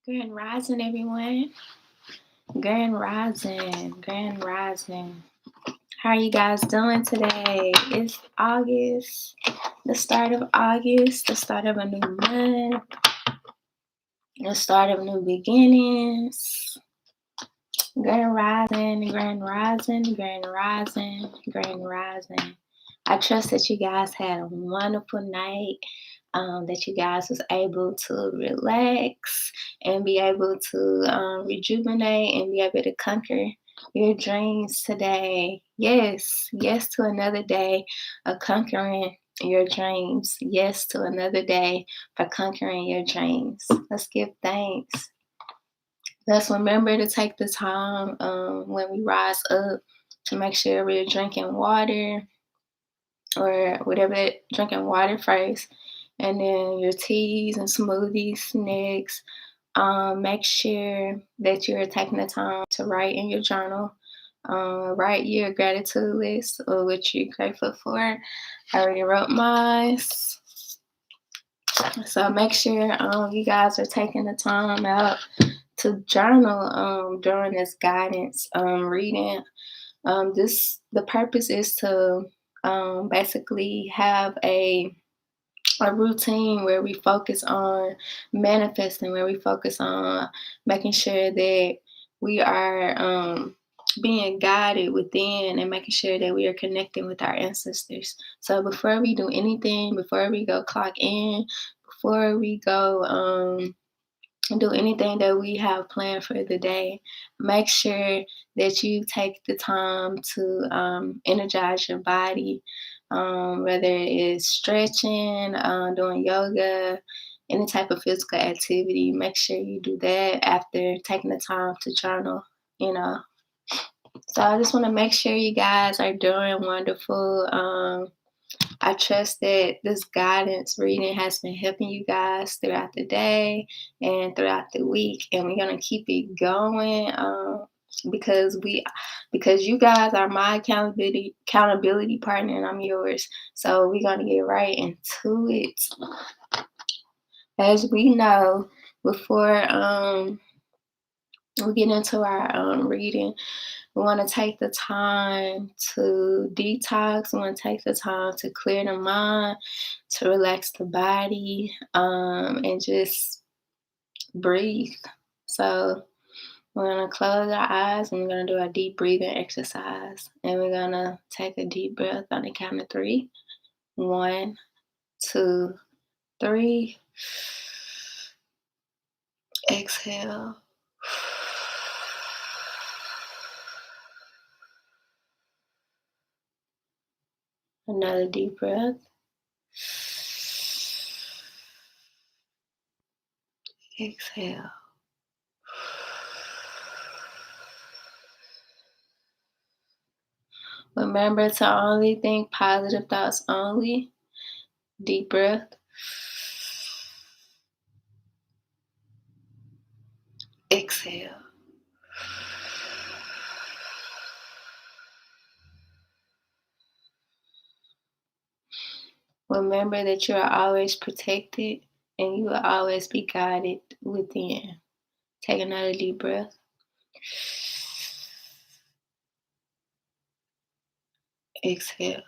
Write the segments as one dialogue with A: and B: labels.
A: Grand Rising, everyone. Grand Rising. Grand Rising. How are you guys doing today? It's August, the start of August, the start of a new month, the start of new beginnings. Grand Rising, Grand Rising, Grand Rising, Grand Rising. I trust that you guys had a wonderful night. That you guys was able to relax and be able to rejuvenate and be able to conquer your dreams today. Yes, yes to another day of conquering your dreams. Yes to another day for conquering your dreams. Let's give thanks. Let's remember to take the time when we rise up to make sure we're drinking water or whatever, drinking water first, and then your teas and smoothies next. Make sure that you're taking the time to write in your journal. Write your gratitude list or what you're grateful for. I already wrote mine. So make sure you guys are taking the time out to journal during this guidance reading. The purpose is to basically have a routine where we focus on manifesting, where we focus on making sure that we are being guided within and making sure that we are connecting with our ancestors. So before we do anything, before we go clock in, before we go do anything that we have planned for the day, make sure that you take the time to energize your body, whether it's stretching, doing yoga, any type of physical activity. Make sure you do that after taking the time to journal, you know. So I just want to make sure you guys are doing wonderful. I trust that this guidance reading has been helping you guys throughout the day and throughout the week, and we're gonna keep it going because you guys are my accountability partner, and I'm yours. So we're gonna get right into it. As we know, before we get into our reading, we want to take the time to detox. We want to take the time to clear the mind, to relax the body, and just breathe. So we're going to close our eyes and we're going to do our deep breathing exercise. And we're going to take a deep breath on the count of 3. 1, 2, 3. Exhale. Another deep breath. Exhale. Remember to only think positive thoughts only. Deep breath. Exhale. Remember that you are always protected and you will always be guided within. Take another deep breath. Exhale.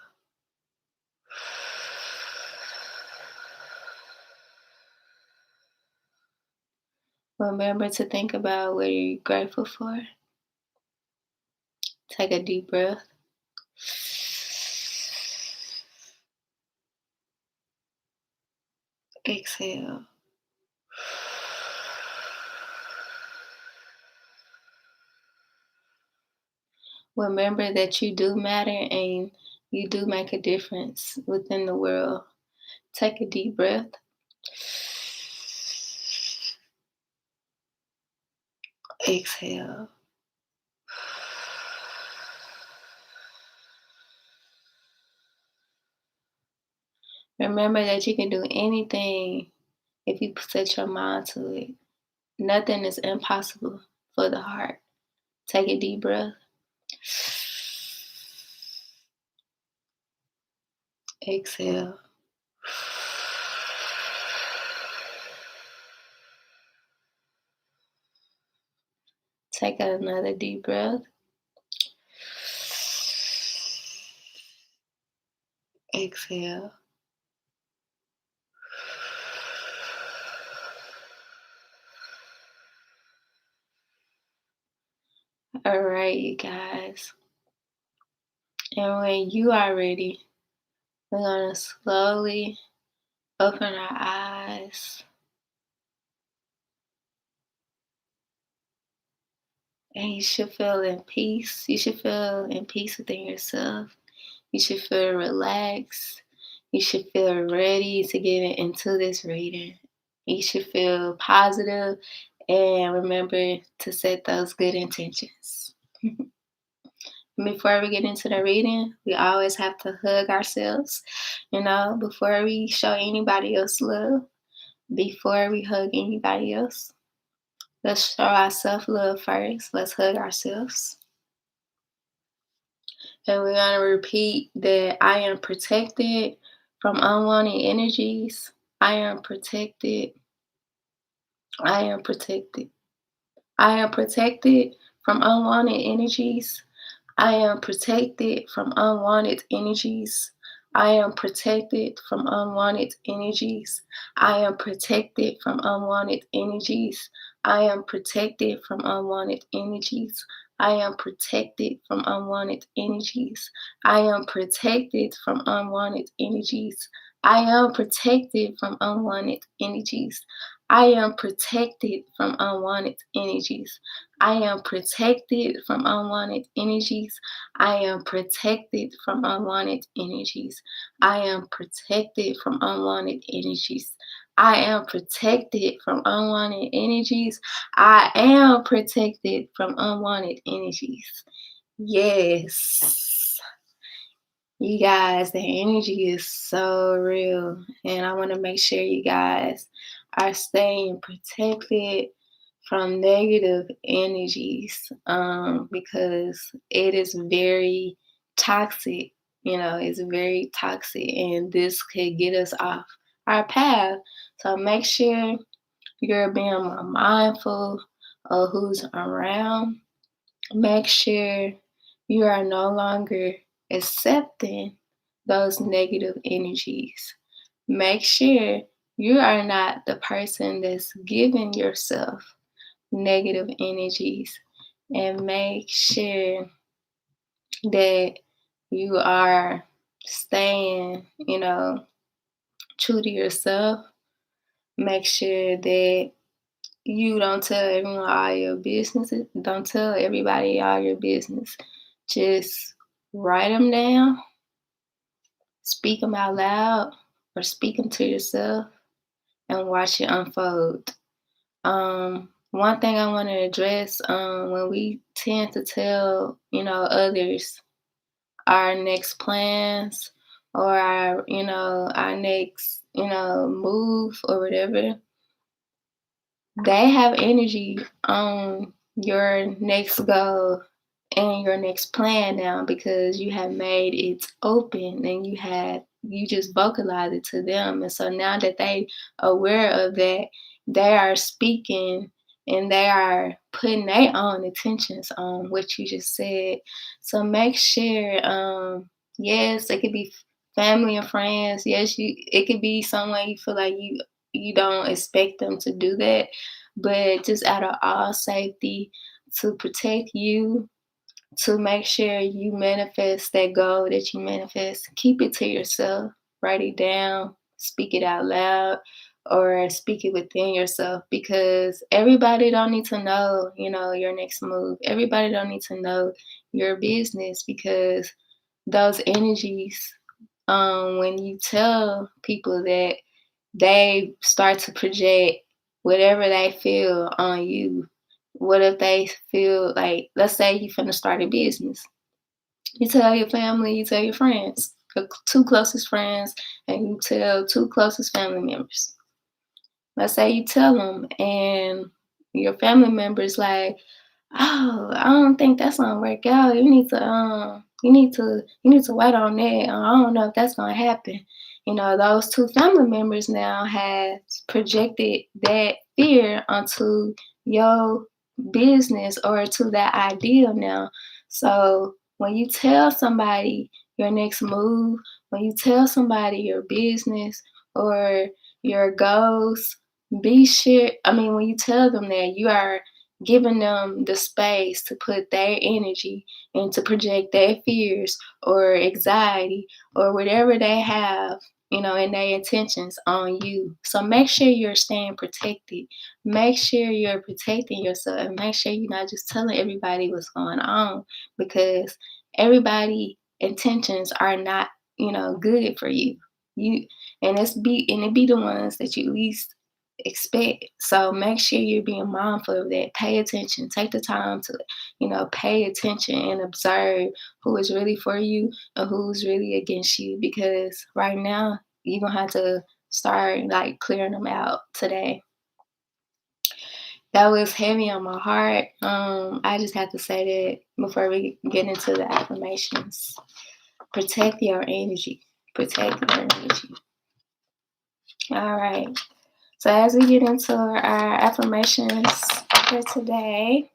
A: Remember to think about what you're grateful for. Take a deep breath. Exhale. Remember that you do matter and you do make a difference within the world. Take a deep breath. Exhale. Remember that you can do anything if you set your mind to it. Nothing is impossible for the heart. Take a deep breath. Exhale. Take another deep breath. Exhale. All right, you guys. And when you are ready, we're going to slowly open our eyes. And you should feel in peace. You should feel in peace within yourself. You should feel relaxed. You should feel ready to get into this reading. You should feel positive and remember to set those good intentions. Before we get into the reading, we always have to hug ourselves, before we show anybody else love, before we hug anybody else. Let's show ourselves love first. Let's hug ourselves. And we're going to repeat that I am protected from unwanted energies. I am protected. I am protected. I am protected from unwanted energies. I am protected from unwanted energies. I am protected from unwanted energies. I am protected from unwanted energies. I am protected from unwanted energies. I am protected from unwanted energies. I am protected from unwanted energies. I am protected from unwanted energies. I am protected from unwanted energies. I am protected from unwanted energies. I am protected from unwanted energies. I am protected from unwanted energies. I am protected from unwanted energies. I am protected from unwanted energies. Yes. You guys, the energy is so real. And I want to make sure you guys are staying protected from negative energies because it is very toxic. It's very toxic, and this could get us off our path. So make sure you're being more mindful of who's around. Make sure you are no longer accepting those negative energies. Make sure you are not the person that's giving yourself negative energies, and make sure that you are staying, true to yourself. Make sure that you don't tell everyone all your business. Don't tell everybody all your business. Just write them down, speak them out loud, or speak them to yourself, and watch it unfold. One thing I want to address, when we tend to tell, others our next plans or our next, move or whatever, they have energy on your next goal and your next plan now because you have made it open and you just vocalize it to them. And so now that they aware of that, they are speaking and they are putting their own intentions on what you just said. So make sure, yes, it could be family and friends. Yes, it could be someone you feel like you don't expect them to do that, but just out of all safety, to protect you, to make sure you manifest that goal that you manifest, keep it to yourself, write it down, speak it out loud, or speak it within yourself, because everybody don't need to know, your next move. Everybody don't need to know your business, because those energies, when you tell people that, they start to project whatever they feel on you. What if they feel like, let's say you finna start a business. You tell your family, you tell your friends, your two closest friends, and you tell two closest family members. Let's say you tell them, and your family members like, oh, I don't think that's gonna work out. You need to wait on that. I don't know if that's gonna happen. Those two family members now have projected that fear onto your business or to that ideal now. So when you tell somebody your next move, when you tell somebody your business or your goals, be sure, I mean, when you tell them that, you are giving them the space to put their energy and to project their fears or anxiety or whatever they have, and their intentions on you. So make sure you're staying protected. Make sure you're protecting yourself and make sure you're not just telling everybody what's going on, because everybody intentions are not, good for you. You and it be the ones that you least expect. So make sure you're being mindful of that. Pay attention. Take the time to, pay attention and observe who is really for you and who's really against you. Because right now you're gonna have to start like clearing them out today. That was heavy on my heart. I just have to say that before we get into the affirmations. Protect your energy. Protect your energy. All right. So as we get into our affirmations for today,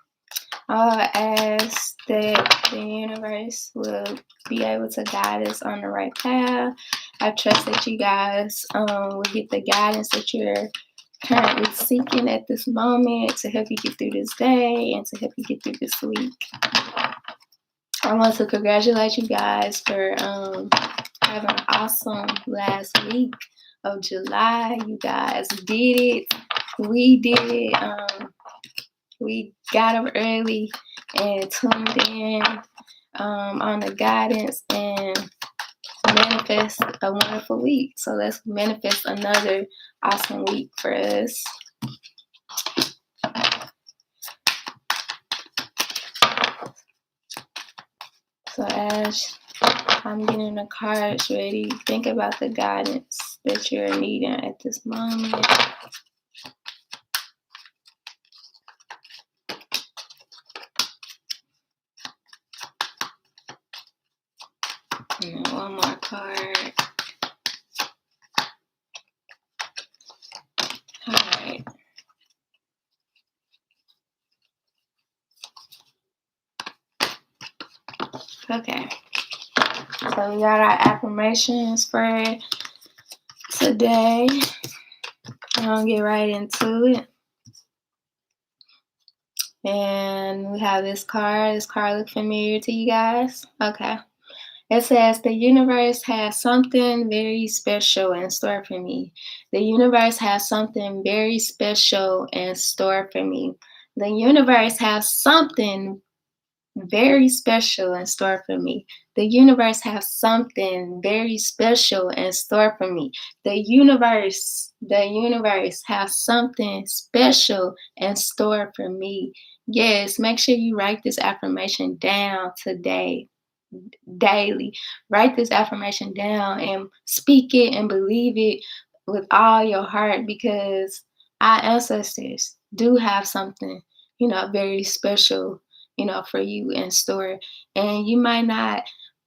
A: I'll ask that the universe will be able to guide us on the right path. I trust that you guys will get the guidance that you're currently seeking at this moment to help you get through this day and to help you get through this week. I want to congratulate you guys for having an awesome last week of July. You guys did it. We did it. We got up early and tuned in on the guidance and manifest a wonderful week. So let's manifest another awesome week for us. So as I'm getting the cards ready, think about the guidance that you're needing at this moment. And one more card. All right. Okay. So we got our affirmations for today. I'm gonna get right into it. And we have this card. This card look familiar to you guys? Okay. It says, the universe has something very special in store for me. The universe has something very special in store for me. The universe has something very special in store for me. The universe has something very special in store for me. The universe has something special in store for me. Yes, make sure you write this affirmation down today, daily. Write this affirmation down and speak it and believe it with all your heart, because our ancestors do have something, very special, for you in store. And you might not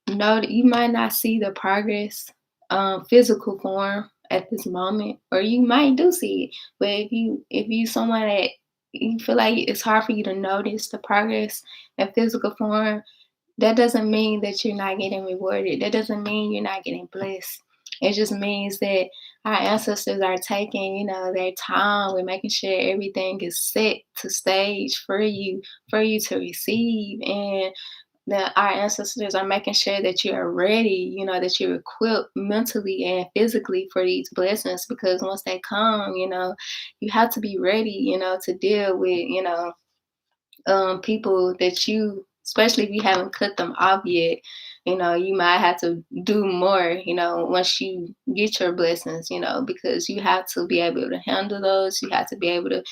A: know that, you might not see the progress, physical form at this moment, or you might do see it. But if you someone that you feel like it's hard for you to notice the progress in physical form, that doesn't mean that you're not getting rewarded. That doesn't mean you're not getting blessed. It just means that our ancestors are taking, their time with making sure everything is set to stage for you to receive. And that our ancestors are making sure that you are ready, that you're equipped mentally and physically for these blessings. Because once they come, you have to be ready, to deal with, people that you, especially if you haven't cut them off yet, you might have to do more, once you get your blessings, because you have to be able to handle those. You have to be able to,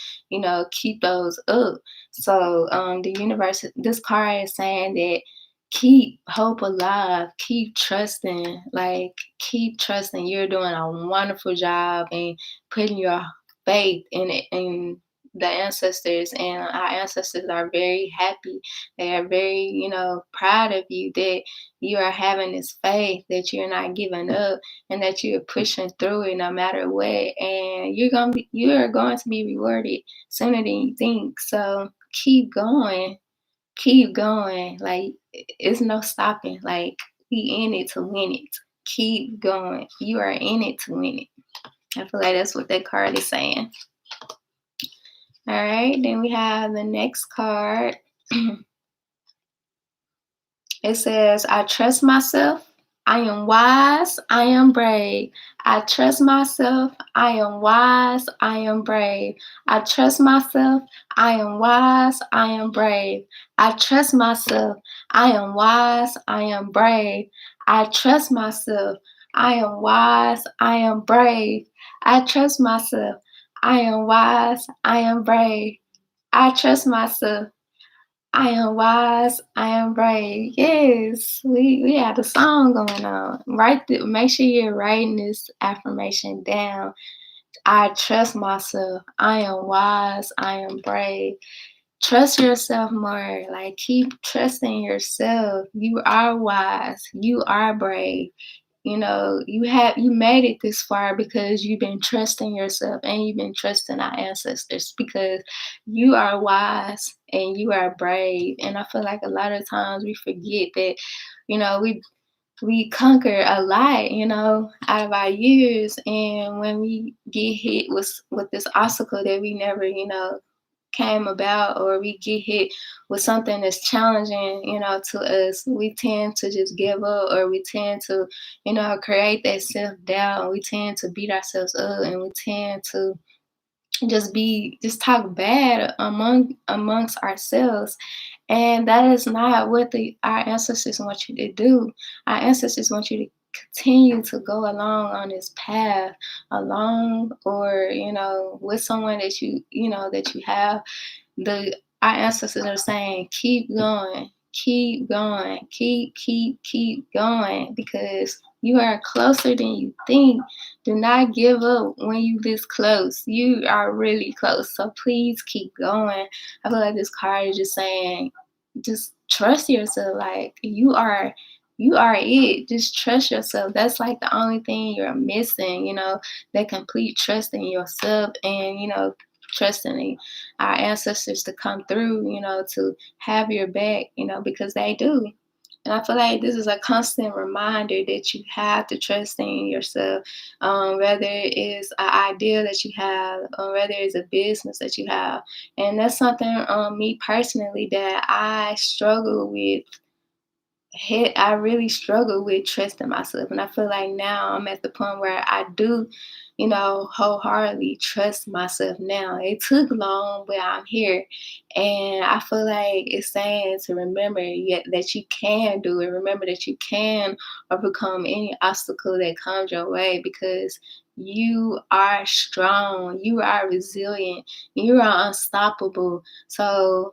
A: keep those up. So the universe, this card is saying that keep hope alive, keep trusting, like keep trusting. You're doing a wonderful job and putting your faith in it, and the ancestors, and our ancestors are very happy. They are very, proud of you, that you are having this faith, that you're not giving up, and that you're pushing through it no matter what. And you are going to be rewarded sooner than you think. So keep going, keep going. Like it's no stopping. Like we in it to win it. Keep going. You are in it to win it. I feel like that's what that card is saying. All right, then we have the next card. It says, I trust myself. I am wise. I am brave. I trust myself. I am wise. I am brave. I trust myself. I am wise. I am brave. I trust myself. I am wise. I am brave. I trust myself. I am wise. I am brave. I trust myself. I am wise. I am brave. I trust myself. I am wise, I am brave. Yes, we had a song going on. Make sure you're writing this affirmation down. I trust myself. I am wise, I am brave. Trust yourself more. Like keep trusting yourself. You are wise. You are brave. You made it this far because you've been trusting yourself and you've been trusting our ancestors because you are wise and you are brave. And I feel like a lot of times we forget that, you know, we conquer a lot, out of our years. And when we get hit with this obstacle that we never, came about, or we get hit with something that's challenging, to us, we tend to just give up, or we tend to, create that self-doubt. We tend to beat ourselves up, and we tend to just talk bad amongst ourselves. And that is not what our ancestors want you to do. Our ancestors want you to continue to go along on this path, along, or with someone that you have. The Our ancestors are saying, keep going, keep going, keep going, because you are closer than you think. Do not give up when you this close. You are really close. So please keep going. I feel like this card is just saying, just trust yourself. Like you are it. Just trust yourself. That's like the only thing you're missing, that complete trust in yourself, and trusting our ancestors to come through, to have your back, because they do. And I feel like this is a constant reminder that you have to trust in yourself, whether it is an idea that you have, or whether it's a business that you have. And that's something, me personally, that I struggle with. I really struggle with trusting myself. And I feel like now I'm at the point where I do, wholeheartedly trust myself now. It took long, but I'm here. And I feel like it's saying to remember yet that you can do it. Remember that you can overcome any obstacle that comes your way, because you are strong, you are resilient, you are unstoppable. So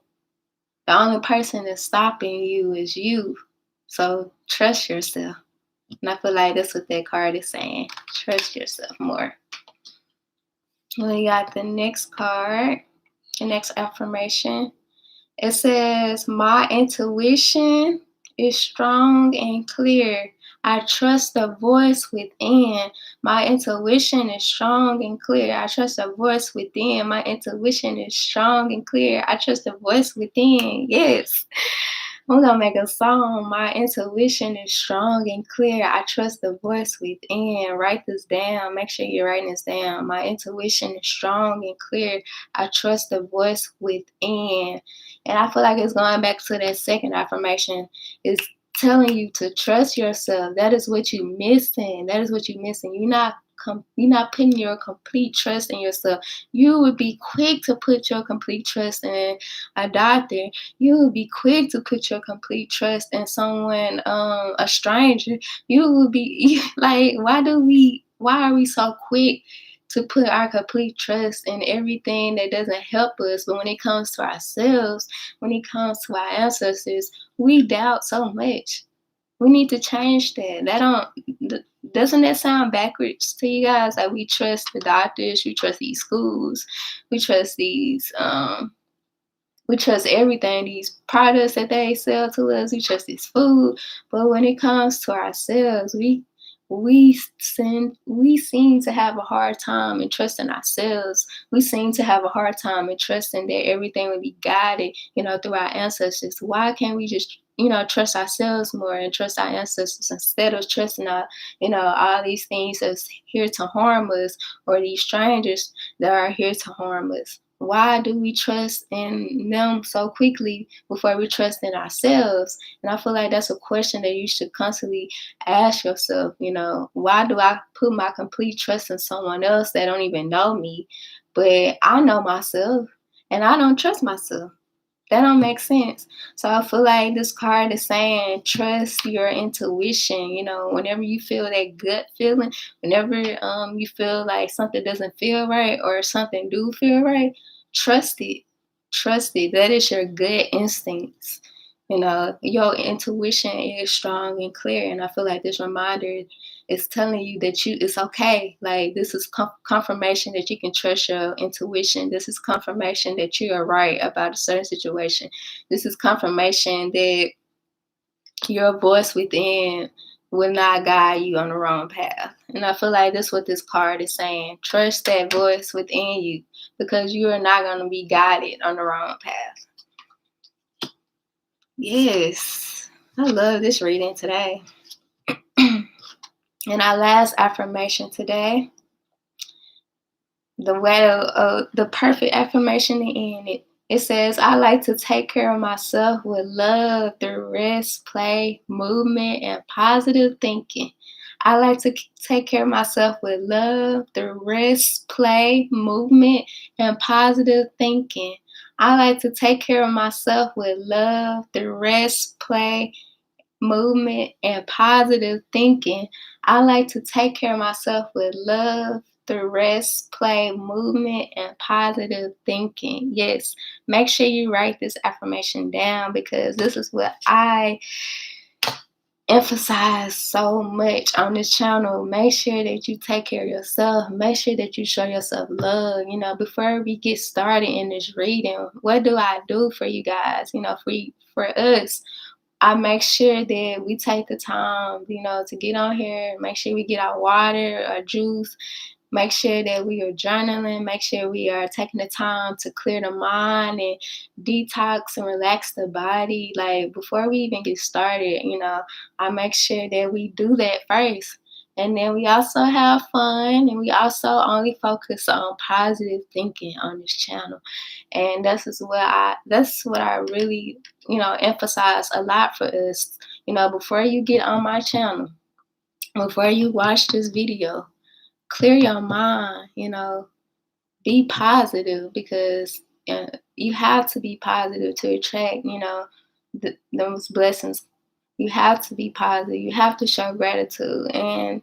A: the only person that's stopping you is you. So trust yourself. And I feel like that's what that card is saying. Trust yourself more. We got the next card, the next affirmation. It says, my intuition is strong and clear. I trust the voice within. My intuition is strong and clear. I trust the voice within. My intuition is strong and clear. I trust the voice within. Yes. I'm gonna make a song. My intuition is strong and clear. I trust the voice within. Write this down. Make sure you're writing this down. My intuition is strong and clear. I trust the voice within. And I feel like it's going back to that second affirmation. It's telling you to trust yourself. That is what you're missing. That is what you're missing. You're not putting your complete trust in yourself. You would be quick to put your complete trust in a doctor. You would be quick to put your complete trust in someone, a stranger. You would be like, why are we so quick to put our complete trust in everything that doesn't help us? But when it comes to ourselves, when it comes to our ancestors, we doubt so much. We need to change that. Doesn't that sound backwards to you guys? Like, we trust the doctors, we trust these schools, we trust we trust everything, these products that they sell to us, we trust this food. But when it comes to ourselves, we seem to have a hard time in trusting ourselves. We seem to have a hard time in trusting that everything will be guided, through our ancestors. Why can't we just, trust ourselves more and trust our ancestors instead of trusting all these things that's here to harm us, or these strangers that are here to harm us? Why do we trust in them so quickly before we trust in ourselves? And I feel like that's a question that you should constantly ask yourself, why do I put my complete trust in someone else that don't even know me? But I know myself and I don't trust myself. That don't make sense. So I feel like this card is saying trust your intuition. Whenever you feel that gut feeling, whenever you feel like something doesn't feel right or something do feel right, trust it. Trust it. That is your gut instincts. Your intuition is strong and clear. And I feel like this reminder is telling you that it's okay. Like, this is confirmation that you can trust your intuition. This is confirmation that you are right about a certain situation. This is confirmation that your voice within will not guide you on the wrong path. And I feel like that's what this card is saying. Trust that voice within you, because you are not going to be guided on the wrong path. Yes, I love this reading today. And our last affirmation today, the perfect affirmation to end it. It says, I like to take care of myself with love through rest, play, movement, and positive thinking. I like to take care of myself with love through rest, play, movement, and positive thinking. I like to take care of myself with love through rest, play, movement, and positive thinking. I like to take care of myself with love through rest, play, movement, and positive thinking. Yes, make sure you write this affirmation down, because this is what I emphasize so much on this channel. Make sure that you take care of yourself. Make sure that you show yourself love. Before we get started in this reading, what do I do for you guys? For us, I make sure that we take the time, to get on here, make sure we get our water, our juice, make sure that we are journaling, make sure we are taking the time to clear the mind and detox and relax the body. Like, before we even get started, I make sure that we do that first. And then we also have fun, and we also only focus on positive thinking on this channel. And that's what I really, emphasize a lot for us. Before you get on my channel, before you watch this video, clear your mind, be positive, because you have to be positive to attract, those blessings. You have to be positive. You have to show gratitude. And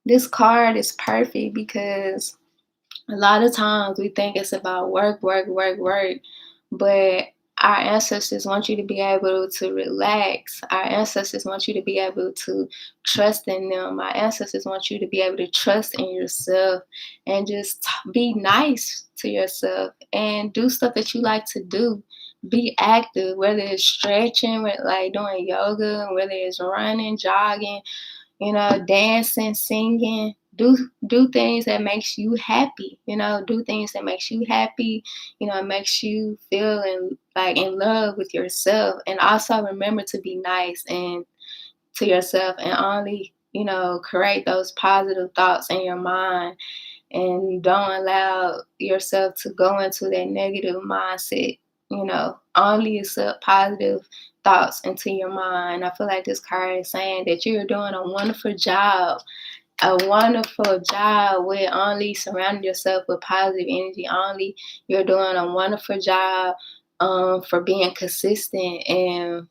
A: this card is perfect, because a lot of times we think it's about work, work, work, work, but our ancestors want you to be able to relax. Our ancestors want you to be able to trust in them. Our ancestors want you to be able to trust in yourself and just be nice to yourself and do stuff that you like to do. Be active, whether it's stretching, like doing yoga, whether it's running, jogging, dancing, singing. Do things that makes you happy. Do things that makes you happy. It makes you feel in love with yourself. And also remember to be nice and to yourself, and only create those positive thoughts in your mind, and don't allow yourself to go into that negative mindset. Only accept positive thoughts into your mind. I feel like this card is saying that you're doing a wonderful job with only surrounding yourself with positive energy. Only you're doing a wonderful job for being consistent and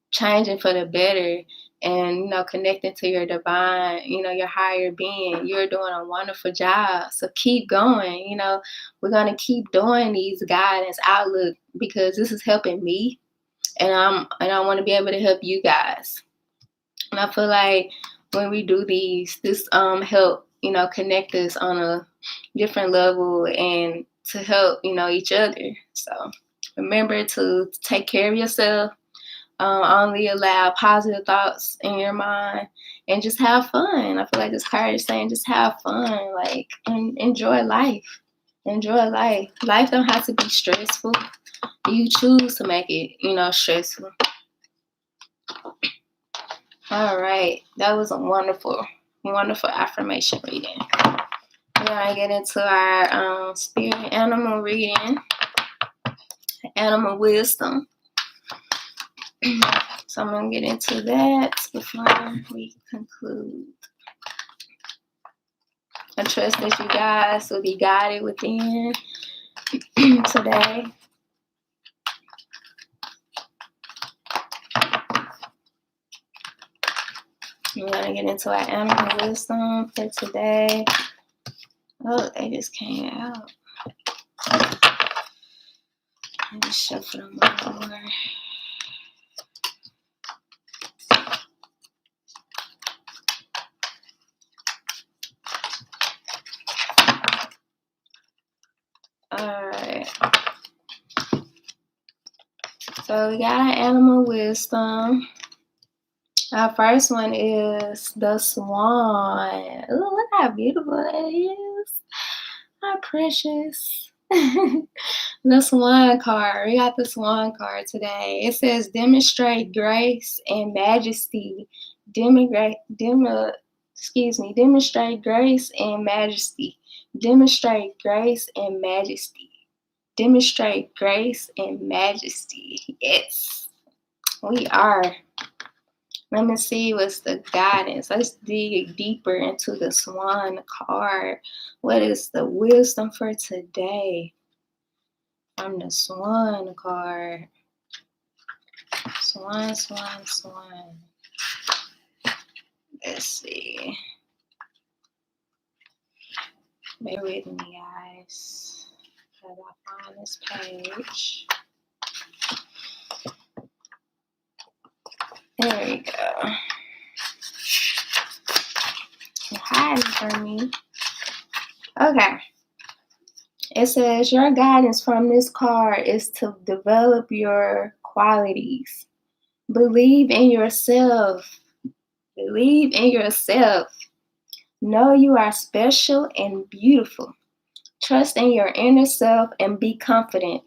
A: changing for the better, and connecting to your divine, your higher being. You're doing a wonderful job, so keep going. We're going to keep doing these guidance outlook, because this is helping me, and I want to be able to help you guys. And I feel like when we do this help, connect us on a different level, and to help, each other. So remember to take care of yourself. Only allow positive thoughts in your mind, and just have fun. I feel like this card is saying just have fun, like, and enjoy life. Enjoy life. Life don't have to be stressful. You choose to make it, stressful. All right. That was a wonderful, wonderful affirmation reading. We're going to get into our spirit animal reading, animal wisdom. So I'm going to get into that before we conclude. I trust that you guys will be guided within today. We're going to get into our animal wisdom for today. Oh, they just came out. Let me shuffle them more. Alright. So we got our animal wisdom. Our first one is the swan. Ooh, look how beautiful that is. My precious. The swan card. We got the swan card today. It says demonstrate grace and majesty. Demonstrate grace and majesty. Demonstrate grace and majesty. Demonstrate grace and majesty. Yes, we are. Let me see what's the guidance. Let's dig deeper into the swan card. What is the wisdom for today from the swan card? Swan, swan, swan. Let's see. Bear with me, guys, as I find this page. There we go. You're hiding from me. Okay. It says your guidance from this card is to develop your qualities. Believe in yourself. Believe in yourself. Know you are special and beautiful. Trust in your inner self and be confident.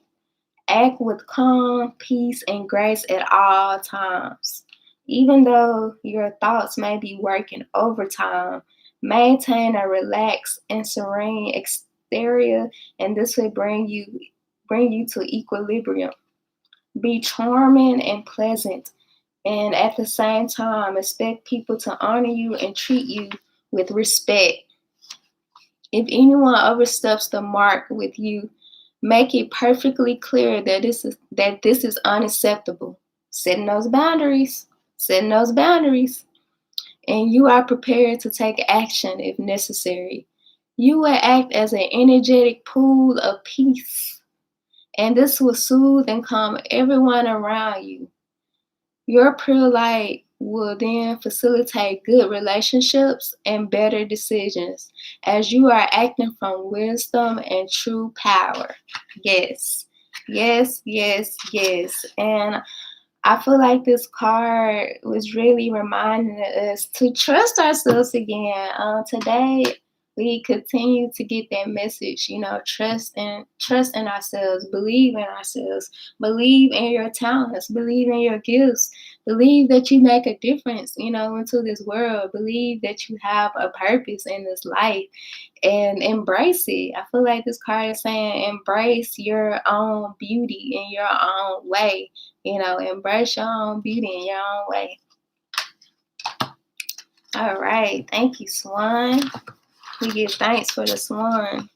A: Act with calm, peace, and grace at all times. Even though your thoughts may be working overtime, maintain a relaxed and serene exterior, and this will bring you to equilibrium. Be charming and pleasant, and at the same time, expect people to honor you and treat you with respect. If anyone oversteps the mark with you, make it perfectly clear that this is unacceptable. Setting those boundaries. And you are prepared to take action if necessary. You will act as an energetic pool of peace, and this will soothe and calm everyone around you. Your pure light will then facilitate good relationships and better decisions as you are acting from wisdom and true power. Yes, yes, yes, yes. And I feel like this card was really reminding us to trust ourselves again. Today, we continue to get that message. Trust in ourselves. Believe in ourselves. Believe in your talents. Believe in your gifts. Believe that you make a difference. Into this world. Believe that you have a purpose in this life, and embrace it. I feel like this card is saying embrace your own beauty in your own way. Embrace your own beauty in your own way. All right. Thank you, Swan. We give thanks for the swan.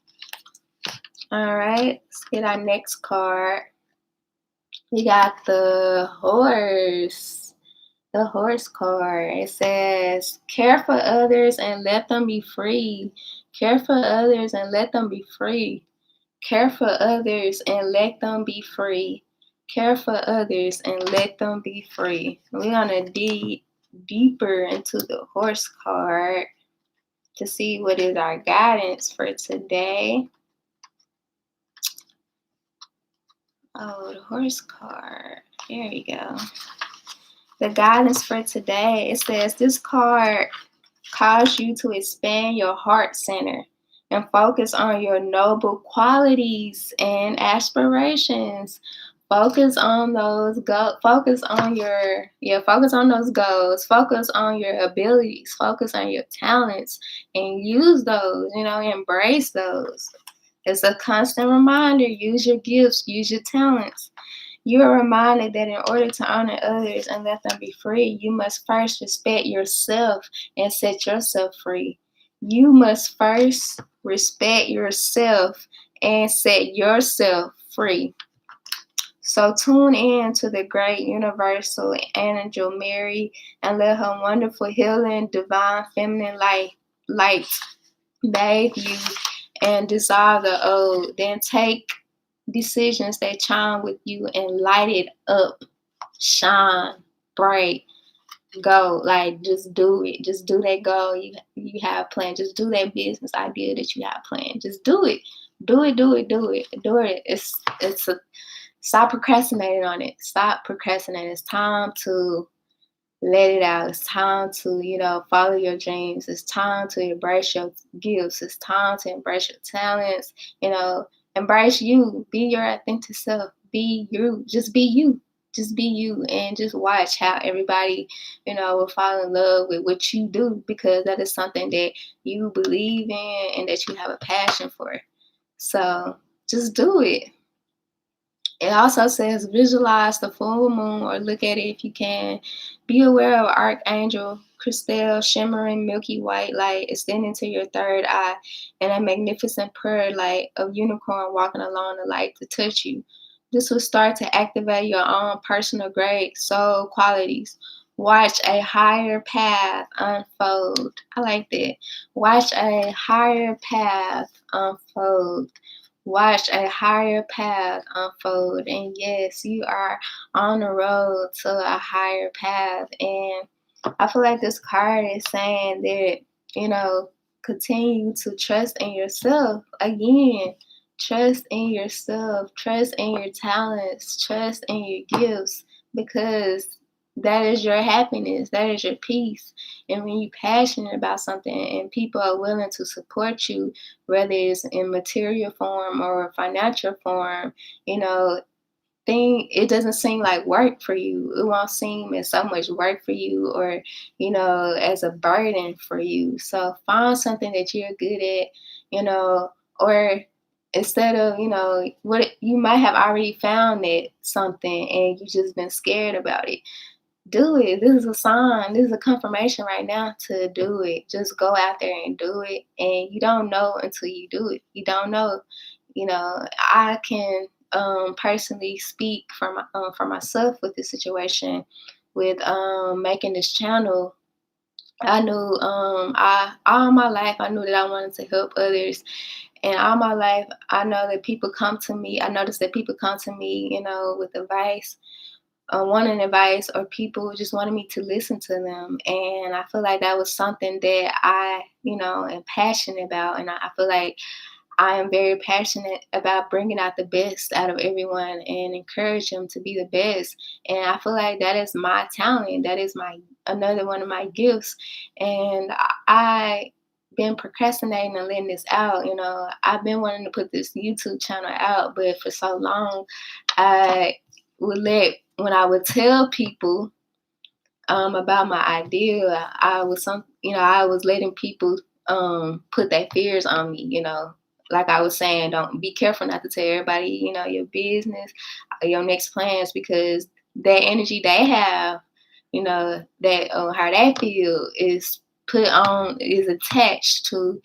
A: All right. Let's get our next card. We got the horse. The horse card. It says, care for others and let them be free. Care for others and let them be free. Care for others and let them be free. Care for others and let them be free. We're going to dig deeper into the horse card to see what is our guidance for today. Oh, the horse card. There you go. The guidance for today, it says this card cause you to expand your heart center and focus on your noble qualities and aspirations. Focus on those focus on focus on those goals, focus on your abilities, focus on your talents, and use those, embrace those. It's a constant reminder. Use your gifts, use your talents. You are reminded that in order to honor others and let them be free, you must first respect yourself and set yourself free. You must first respect yourself and set yourself free. So tune in to the great universal angel Mary and let her wonderful healing divine feminine light bathe you and dissolve the old. Then take decisions that chime with you and light it up, shine bright, go. Like, just do it. Just do that goal you have planned. Just do that business idea that you have planned. Just do it. Do it. Do it. Do it. Do it. Stop procrastinating on it. Stop procrastinating. It's time to let it out. It's time to, follow your dreams. It's time to embrace your gifts. It's time to embrace your talents. Embrace you. Be your authentic self. Be you. Just be you. Just be you, and just watch how everybody, will fall in love with what you do, because that is something that you believe in and that you have a passion for. So just do it. It also says visualize the full moon or look at it if you can. Be aware of Archangel Christelle shimmering milky white light extending to your third eye and a magnificent prayer light of unicorn walking along the light to touch you. This will start to activate your own personal great soul qualities. Watch a higher path unfold. I like that. Watch a higher path unfold. Watch a higher path unfold. And yes, you are on the road to a higher path. And I feel like this card is saying that, continue to trust in yourself. Again, trust in yourself, trust in your talents, trust in your gifts, because that is your happiness, that is your peace. And when you're passionate about something and people are willing to support you, whether it's in material form or financial form, you know, it doesn't seem like work for you. It won't seem as so much work for you, or, as a burden for you. So find something that you're good at, or instead of, what you might have already found that something and you just been scared about it. Do it. This is a sign. This is a confirmation right now to do it. Just go out there and do it. And you don't know until you do it. You don't know. I can personally speak for myself with this situation, with making this channel. I knew I all my life I knew that I wanted to help others, and all my life I know that people come to me. I noticed that people come to me, with advice, wanting advice, or people just wanted me to listen to them. And I feel like that was something that I, am passionate about. And I feel like I am very passionate about bringing out the best out of everyone and encourage them to be the best. And I feel like that is my talent. That is another one of my gifts. And I been procrastinating and letting this out. I've been wanting to put this YouTube channel out, but for so long, I when I would tell people about my idea, I was letting people put their fears on me. Like I was saying, don't be careful not to tell everybody, your business, your next plans, because that energy they have, that how they feel is attached to,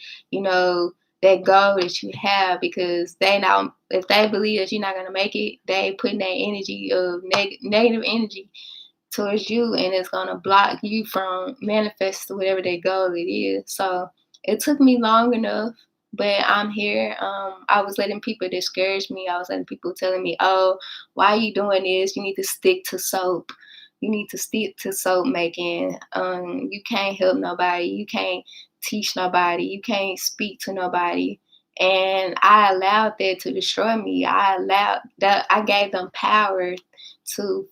A: that goal that you have, because they know if they believe that you're not gonna make it, they putting that energy of negative energy towards you, and it's gonna block you from manifesting whatever that goal it is. So it took me long enough, but I'm here. I was letting people discourage me. I was letting people telling me, "Oh, why are you doing this? You need to stick to soap. You need to stick to soap making. You can't help nobody. You can't teach nobody. You can't speak to nobody." And I allowed that to destroy me. I allowed that. I gave them power to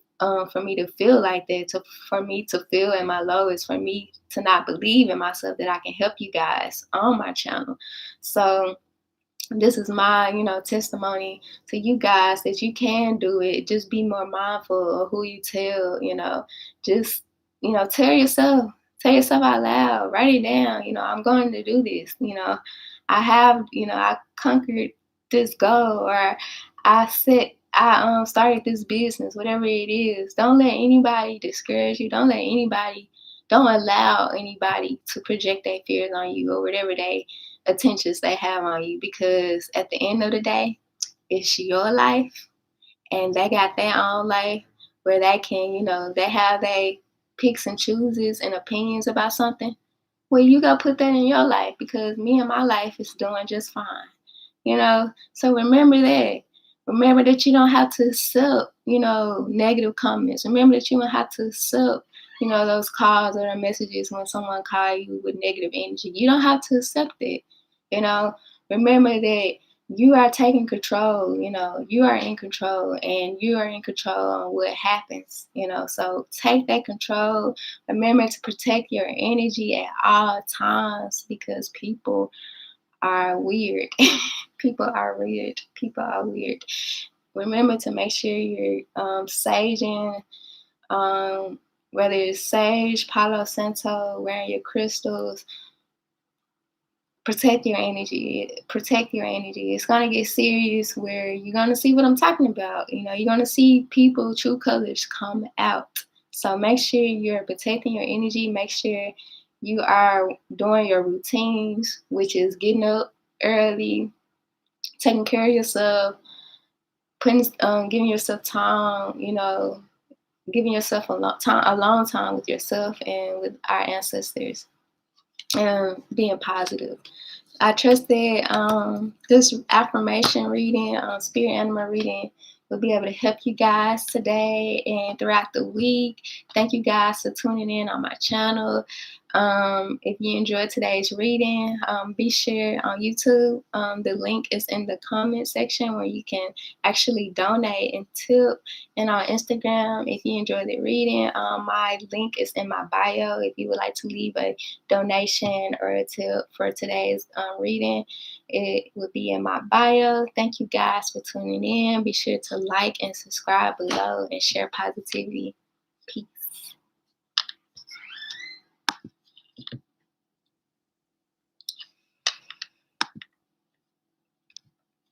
A: for me to feel like that, for me to feel in my lowest, for me to not believe in myself that I can help you guys on my channel. So this is my, testimony to you guys that you can do it. Just be more mindful of who you tell, just, tell yourself out loud, write it down, I'm going to do this, I conquered this goal, or I started this business, whatever it is. Don't let anybody discourage you. Don't allow anybody to project their fears on you or whatever attentions they have on you, because at the end of the day, it's your life, and they got their own life where they can, they have their picks and chooses and opinions about something. Well, you gotta put that in your life, because me and my life is doing just fine. So remember that. Remember that you don't have to accept, negative comments. Remember that you don't have to accept, those calls or messages when someone call you with negative energy. You don't have to accept it. You know, remember that you are taking control. You are in control, and you are in control on what happens. So take that control. Remember to protect your energy at all times, because people are weird. People are weird. People are weird. Remember to make sure you're saging, whether it's sage, Palo Santo, wearing your crystals. Protect your energy. Protect your energy. It's gonna get serious where you're gonna see what I'm talking about. You're gonna see people true colors come out. So make sure you're protecting your energy. Make sure you are doing your routines, which is getting up early, taking care of yourself, giving yourself time. Giving yourself a long time with yourself and with our ancestors, and being positive. I trust that this affirmation reading, spirit animal reading, will be able to help you guys today and throughout the week. Thank you guys for tuning in on my channel. If you enjoyed today's reading, be sure on YouTube. The link is in the comment section where you can actually donate and tip. And on Instagram, if you enjoyed the reading, my link is in my bio. If you would like to leave a donation or a tip for today's reading, it will be in my bio. Thank you guys for tuning in. Be sure to like and subscribe below and share positivity. Peace.